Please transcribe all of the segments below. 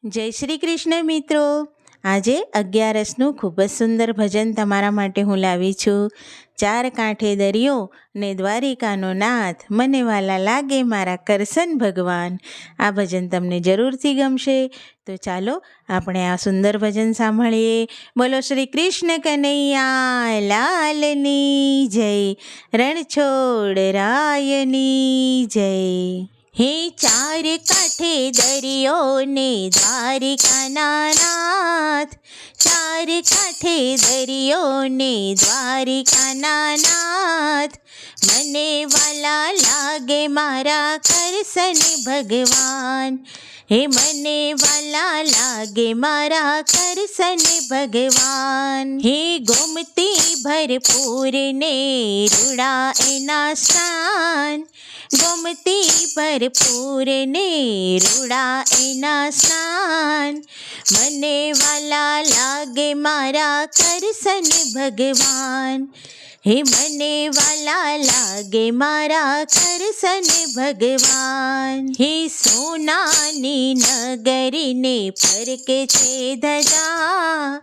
જય શ્રી કૃષ્ણ મિત્રો. આજે 11રસનું ખૂબ જ સુંદર ભજન તમારા માટે હું લાવી છું. ચાર કાંઠે દરિયો ને દ્વારિકાનો નાથ, મને વાલા લાગે મારા કરશન ભગવાન. આ ભજન તમને જરૂરથી ગમશે. તો ચાલો આપણે આ સુંદર ભજન સાંભળીએ. બોલો શ્રી કૃષ્ણ કનૈયા લાલની જય, રણછોડ રાયની જય. હે ચાર કાંઠે દરિયો ને દ્વારિકાના નાથ, ચાર કાંઠે દરિયો ને દ્વારિકાના નાથ, મને વાલા લાગે મારા કરશન ભગવાન. હે મને વાલા લાગે મારા કરશન ભગવાન. હે ગોમતી ભરપૂર ને રૂડા એના સ્નાન, ગોમતી ભરપૂર ને રૂડા એના સ્નાન, મને વાલા લાગે મારા કરશન ભગવાન. હે મને વાલા લાગે મારા કરશન ભગવાન. હે સોનાની નગરીને ફરકે છે ધજા,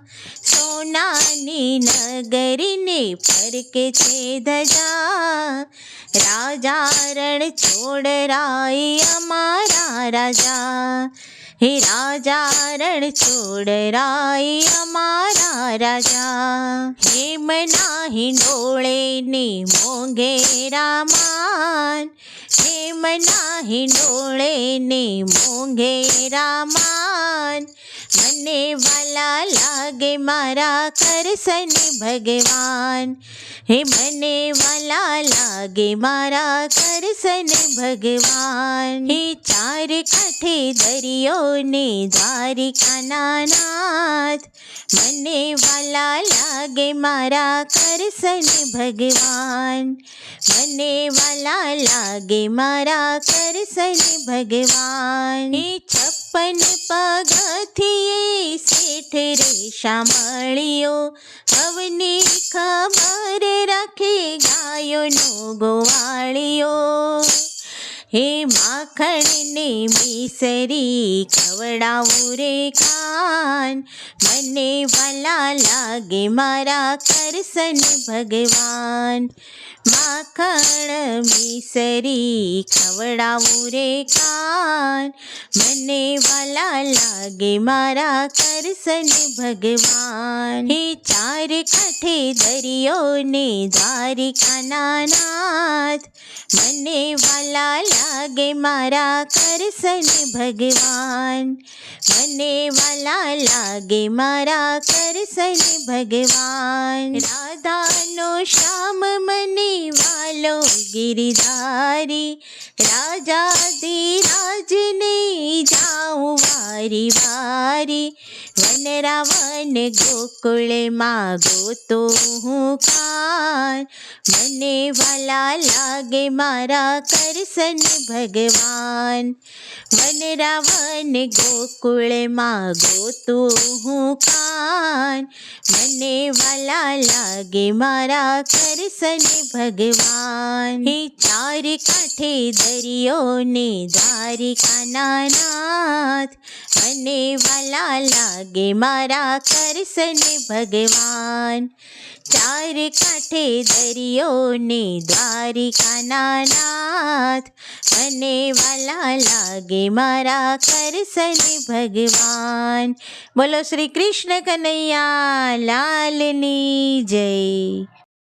સોનાની નગરીને ફરકે છે ધજા, રાજા રણછોડ રાય અમારા રાજા. હે રાજા રણછોડ રાય અમારા રાજા. હેમના હિંડોળે ને મોંઘેરા માન, હેમના હિંડોળે ને મોંઘેરા માન, મને વાલા લાગે મારા કરશન ભગવાન. હે મને વાલા લાગે મારા કરશન ભગવાન. હે ચાર કાંઠે દરિયો ને દ્વારિકાના નાથ, મને વાલા લાગે મારા કરશન ભગવાન. મને વાલા લાગે મારા કરશન ભગવાન. હે 56 પગથિયે શેઠ રેશા મળ્યો, હવની ખબર રાખે ગાયોનો ગોવાળિયો. હે માખણને મિસરી ખવડાવું રે ખાન, મને વાલા લાગે મારા કરશન ભગવાન. માખણ મિસરી ખવડાવું રે ખાન, મને વાલા લાગે મારા કરશન ભગવાન. હે ચાર કાંઠે દરિયો ને દ્વારિકાના નાથ, મને વાલા લાગે મારા કરશન ભગવાન. મને વાલા લાગે મારા કરશન ભગવાન. રાધાનો શ્યામ મને વાલો ગિરધારી, રાજાધિરાજને જાઉં વારી વારી, વનરાવન ગોકુળમાં ગોતો હું ખાન, મને વાલા લાગે મારા કરશન ભગવાન. વનરાવન ગોકુળમાં ગોતો હું ખાન, મને વાલા લાગે મારા કરશન ભગવાન. હે ચાર કાંઠે દરિયો ને દ્વારિકાના નાથ, મને વાલા લાગે મારા કરશન ભગવાન. ચાર કાંઠે દરિયો ને દ્વારિકાના નાથ, મને વાલા લાગે મારા કરશન ભગવાન. બોલો શ્રી કૃષ્ણ કનૈયા લાલની જય.